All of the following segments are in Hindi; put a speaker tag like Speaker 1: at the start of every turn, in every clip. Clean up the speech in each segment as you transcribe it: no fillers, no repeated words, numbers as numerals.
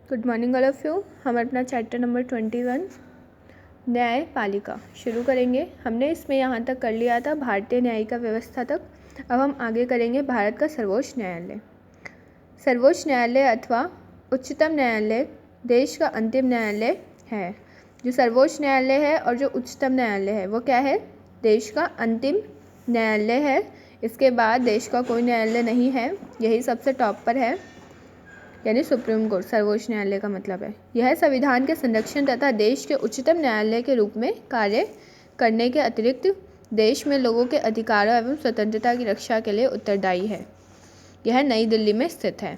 Speaker 1: Good morning all of you. हम अपना चैप्टर नंबर 21 न्यायपालिका शुरू करेंगे। हमने इसमें यहाँ तक कर लिया था भारतीय न्यायिका व्यवस्था तक। अब हम आगे करेंगे भारत का सर्वोच्च न्यायालय। सर्वोच्च न्यायालय अथवा उच्चतम न्यायालय देश का अंतिम न्यायालय है। जो सर्वोच्च न्यायालय है और जो उच्चतम न्यायालय है वो क्या है? देश का अंतिम न्यायालय है। इसके बाद देश का कोई न्यायालय नहीं है, यही सबसे टॉप पर है, यानी सुप्रीम कोर्ट सर्वोच्च न्यायालय का मतलब है। यह संविधान के संरक्षण तथा देश के उच्चतम न्यायालय के रूप में कार्य करने के अतिरिक्त देश में लोगों के अधिकारों एवं स्वतंत्रता की रक्षा के लिए उत्तरदायी है। यह नई दिल्ली में स्थित है।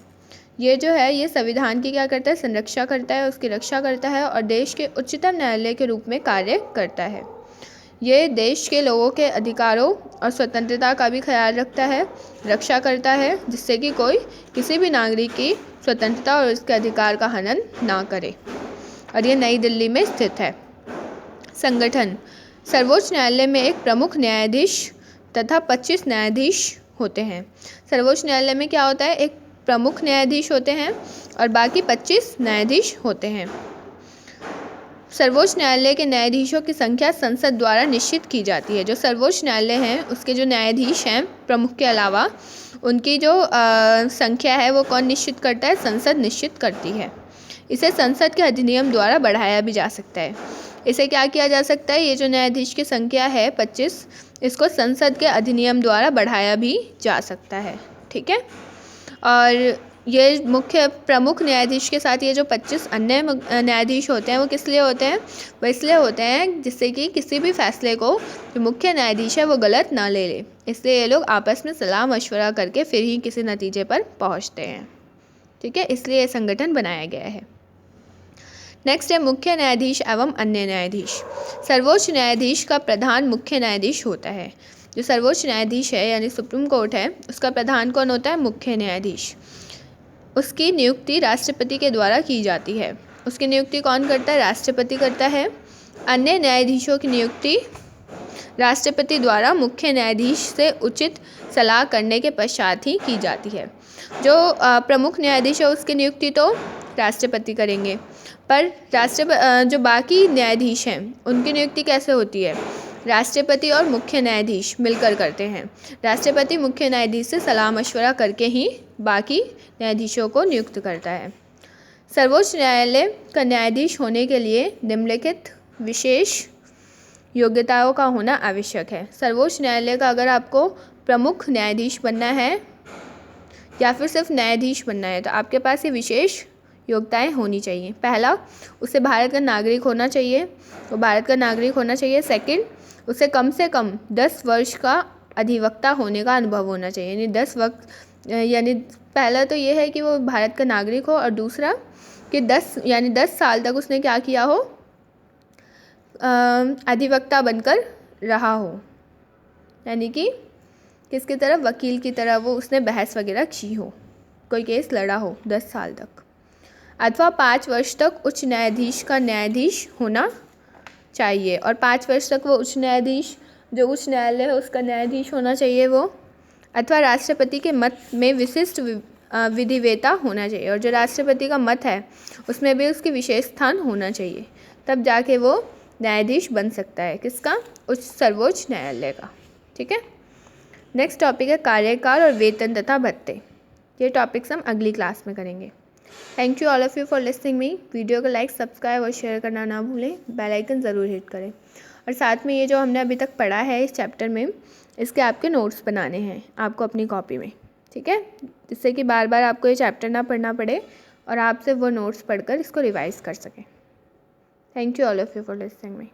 Speaker 1: ये जो है ये संविधान की क्या करता है? संरक्षा करता है, उसकी रक्षा करता है और देश के उच्चतम न्यायालय के रूप में कार्य करता है। ये देश के लोगों के अधिकारों और स्वतंत्रता का भी ख्याल रखता है, रक्षा करता है, जिससे कि कोई किसी भी नागरिक की स्वतंत्रता और उसके अधिकार का हनन ना करे। और ये नई दिल्ली में स्थित है। संगठन: सर्वोच्च न्यायालय में एक प्रमुख न्यायाधीश तथा 25 न्यायाधीश होते हैं। सर्वोच्च न्यायालय में क्या होता है? एक प्रमुख न्यायाधीश होते हैं और बाकी 25 न्यायाधीश होते हैं। सर्वोच्च न्यायालय के न्यायाधीशों की संख्या संसद द्वारा निश्चित की जाती है। जो सर्वोच्च न्यायालय है उसके जो न्यायाधीश हैं प्रमुख के अलावा, उनकी जो संख्या है वो कौन निश्चित करता है? संसद निश्चित करती है। इसे संसद के अधिनियम द्वारा बढ़ाया भी जा सकता है। इसे क्या किया जा सकता है? ये जो न्यायाधीश की संख्या है 25, इसको संसद के अधिनियम द्वारा बढ़ाया भी जा सकता है। ठीक है। और ये मुख्य प्रमुख न्यायाधीश के साथ ये जो 25 अन्य न्यायाधीश होते हैं वो किस लिए होते हैं? वो इसलिए होते हैं जिससे कि किसी भी फैसले को जो मुख्य न्यायाधीश है वो गलत ना ले ले। इसलिए ये लोग आपस में सलाह मशवरा करके फिर ही किसी नतीजे पर पहुंचते हैं। ठीक है, इसलिए ये संगठन बनाया गया है। नेक्स्ट है मुख्य न्यायाधीश एवं अन्य न्यायाधीश। सर्वोच्च न्यायाधीश का प्रधान मुख्य न्यायाधीश होता है। जो सर्वोच्च न्यायाधीश है यानी सुप्रीम कोर्ट है, उसका प्रधान कौन होता है? मुख्य न्यायाधीश। उसकी नियुक्ति राष्ट्रपति के द्वारा की जाती है। उसकी नियुक्ति कौन करता है? राष्ट्रपति करता है। अन्य न्यायाधीशों की नियुक्ति राष्ट्रपति द्वारा मुख्य न्यायाधीश से उचित सलाह करने के पश्चात ही की जाती है। जो प्रमुख न्यायाधीश है उसकी नियुक्ति तो राष्ट्रपति करेंगे, पर जो बाकी न्यायाधीश हैं उनकी नियुक्ति कैसे होती है? राष्ट्रपति और मुख्य न्यायाधीश मिलकर करते हैं। राष्ट्रपति मुख्य न्यायाधीश से सलाह मशवरा करके ही बाकी न्यायाधीशों को नियुक्त करता है। सर्वोच्च न्यायालय का न्यायाधीश होने के लिए निम्नलिखित विशेष योग्यताओं का होना आवश्यक है। सर्वोच्च न्यायालय का अगर आपको प्रमुख न्यायाधीश बनना है या फिर सिर्फ न्यायाधीश बनना है तो आपके पास ये विशेष योग्यताएं होनी चाहिए। पहला, उसे भारत का नागरिक होना चाहिए, वो भारत का नागरिक होना चाहिए। सेकंड, उसे कम से कम 10 वर्ष का अधिवक्ता होने का अनुभव होना चाहिए, यानी पहला तो ये है कि वो भारत का नागरिक हो, और दूसरा कि 10 साल तक उसने क्या किया हो? अधिवक्ता बनकर रहा हो, यानी कि किसकी तरफ? वकील की तरह वो उसने बहस वगैरह की हो, कोई केस लड़ा हो 10 साल तक। अथवा 5 वर्ष तक उच्च न्यायाधीश का न्यायाधीश होना चाहिए, और 5 वर्ष तक वो उच्च न्यायाधीश, जो उच्च न्यायालय है उसका न्यायाधीश होना चाहिए वो। अथवा राष्ट्रपति के मत में विशिष्ट विधिवेता होना चाहिए, और जो राष्ट्रपति का मत है उसमें भी उसकी विशेष स्थान होना चाहिए, तब जाके वो न्यायाधीश बन सकता है। किसका? सर्वोच्च न्यायालय का। ठीक है। नेक्स्ट टॉपिक है कार्यकाल और वेतन तथा भत्ते। ये टॉपिक्स हम अगली क्लास में करेंगे। Thank you all of you for listening me. Video को लाइक, सब्सक्राइब और शेयर करना ना भूलें। बेल आइकन ज़रूर हिट करें, और साथ में ये जो हमने अभी तक पढ़ा है इस चैप्टर में, इसके आपके नोट्स बनाने हैं आपको अपनी कॉपी में। ठीक है, जिससे कि बार बार आपको ये चैप्टर ना पढ़ना पड़े और आप सिर्फ वो नोट्स पढ़कर इसको रिवाइज़ कर सकें। Thank you all of you for listening me.